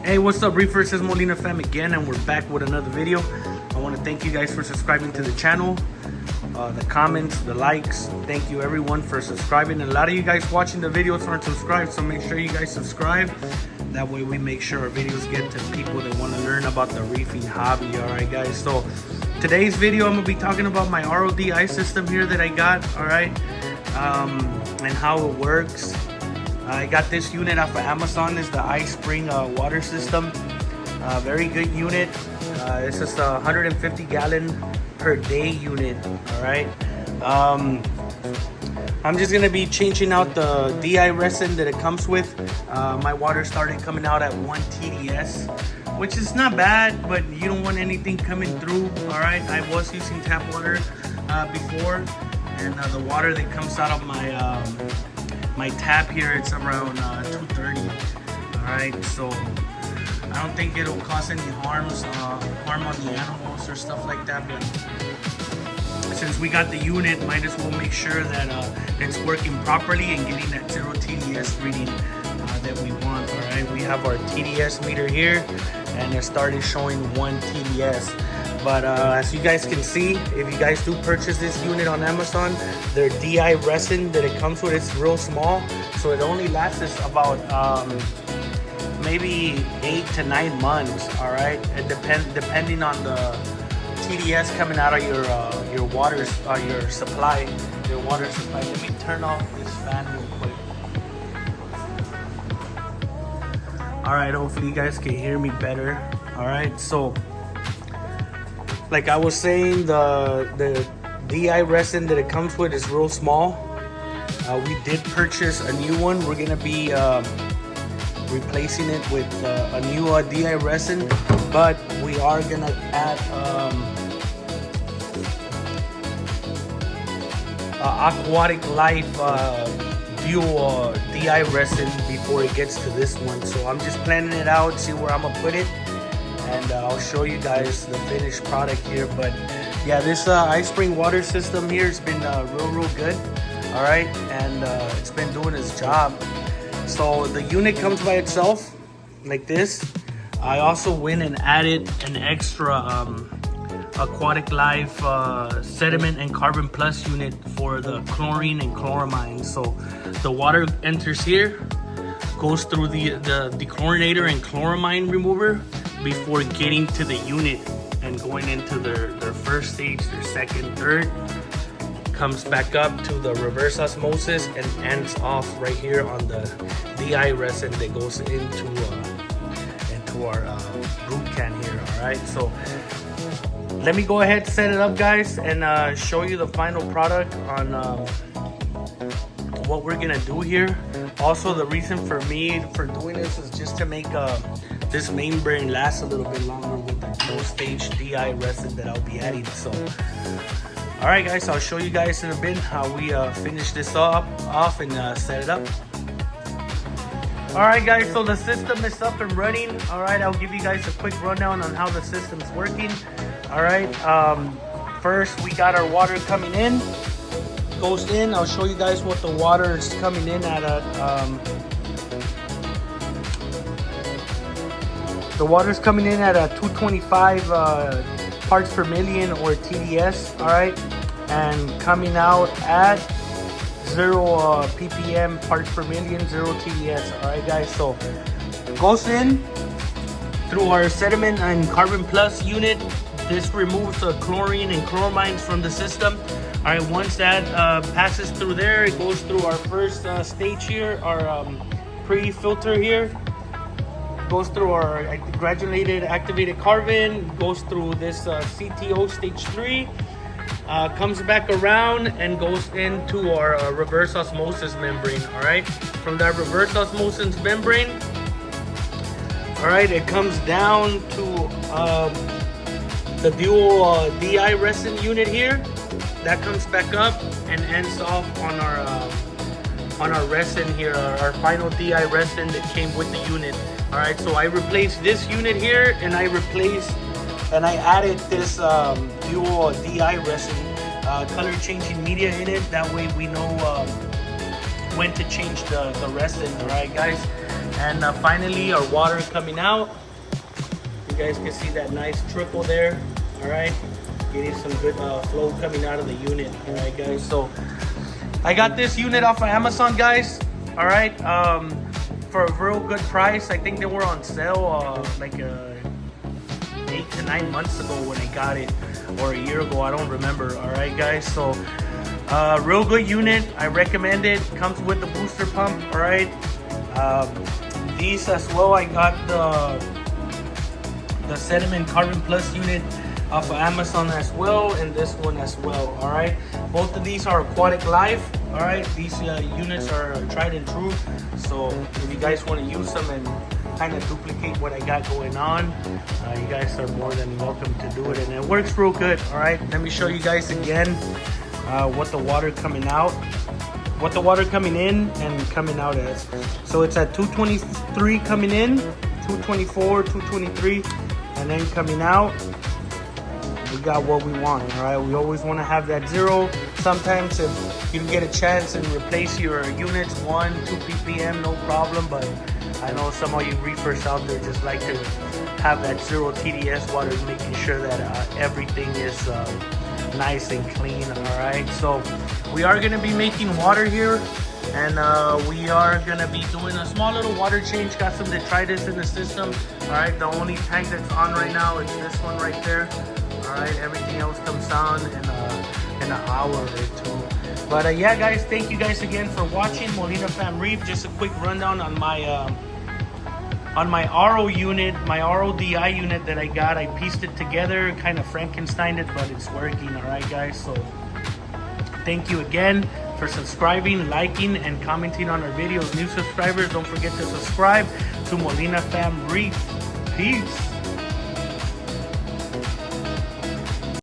Hey, what's up, Reefers? It's Molina fam again, and we're back with another video. I want to thank you guys for subscribing to the channel, the comments, the likes. Thank you everyone for subscribing. And a lot of you guys watching the videos aren't subscribed, so make sure you guys subscribe. That way we make sure our videos get to people that want to learn about the reefing hobby. All right, guys. So today's video, I'm gonna be talking about my RODI system here that I got. All right, and how it works. I got this unit off of Amazon. It's the iSpring water system. Very good unit. It's just a 150 gallon per day unit. All right. I'm just gonna be changing out the DI resin that it comes with. My water started coming out at 1 TDS, which is not bad, but you don't want anything coming through. All right. I was using tap water before, and the water that comes out of my tap here, it's around 230. All right, so I don't think it'll cause any harm on the animals or stuff like that, but since we got the unit, might as well make sure that it's working properly and getting that 0 TDS reading that we want. All right, we have our TDS meter here, and it started showing 1 TDS. But as you guys can see, if you guys do purchase this unit on Amazon, their DI resin that it comes with is real small, so it only lasts us about maybe 8 to 9 months. All right, it depending on the TDS coming out of your water, your supply, your water supply. Let me turn off this fan real quick. All right, hopefully you guys can hear me better. All right, so like I was saying, the DI resin that it comes with is real small. We did purchase a new one. We're gonna be replacing it with a new DI resin, but we are gonna add Aquatic Life Dual DI resin before it gets to this one. So I'm just planning it out, see where I'm gonna put it, and I'll show you guys the finished product here. But yeah, this iSpring water system here has been real good. All right, and it's been doing its job. So the unit comes by itself like this. I also went and added an extra Aquatic Life sediment and carbon plus unit for the chlorine and chloramine. So the water enters here, goes through the dechlorinator and chloramine remover before getting to the unit and going into their first stage, their second, third, comes back up to the reverse osmosis and ends off right here on the DI resin that goes into our root can here. All right, so let me go ahead, set it up, guys, and show you the final product on what we're gonna do here. Also, the reason for me for doing this is just to make this membrane last a little bit longer with the two-stage DI resin that I'll be adding. So all right, guys, I'll show you guys in a bit how we finish this off and set it up. All right, guys, so the system is up and running. All right, I'll give you guys a quick rundown on how the system's working. All right, first we got our water coming in. Goes in. I'll show you guys what the water is coming in at. The water's coming in at a 225 parts per million or TDS. All right, and coming out at 0 ppm parts per million, 0 TDS. All right, guys. So it goes in through our sediment and carbon plus unit. This removes the chlorine and chloramines from the system. All right, once that passes through there, it goes through our first stage here, our pre-filter here. Goes through our granulated activated carbon, goes through this CTO stage 3, comes back around and goes into our reverse osmosis membrane. All right, from that reverse osmosis membrane, all right, it comes down to the dual DI resin unit here. That comes back up and ends off on our resin here, our final DI resin that came with the unit. All right, so I replaced this unit here, and I added this dual DI resin color changing media in it. That way we know when to change the resin. All right, guys. And finally, our water coming out. You guys can see that nice trickle there. All right, getting some good flow coming out of the unit. All right, guys. So I got this unit off of Amazon, guys. All right, for a real good price. I think they were on sale like 8 to 9 months ago when I got it, or a year ago. I don't remember. All right, guys. So real good unit. I recommend it. Comes with the booster pump. All right. These as well. I got the Sediment Carbon Plus unit off of Amazon as well, and this one as well. All right, both of these are Aquatic Life. All right, these units are tried and true, so if you guys want to use them and kind of duplicate what I got going on, you guys are more than welcome to do it, and it works real good. All right, let me show you guys again what the water coming out, what the water coming in and coming out is. So it's at 223 coming in, 224, 223, and then coming out, we got what we want. All right, we always want to have that 0. Sometimes if you can get a chance and replace your units 1, 2 ppm, no problem, but I know some of you reefers out there just like to have that 0 TDS water, making sure that everything is nice and clean. All right, so we are going to be making water here, and we are going to be doing a small little water change. Got some detritus in the system. All right, the only tank that's on right now is this one right there. All right, everything else comes down in an hour or 2. But yeah, guys, thank you guys again for watching Molina Fam Reef. Just a quick rundown on my RO unit, my RO DI unit that I got. I pieced it together, kind of Frankensteined it, but it's working. All right, guys. So thank you again for subscribing, liking, and commenting on our videos. New subscribers, don't forget to subscribe to Molina Fam Reef. Peace.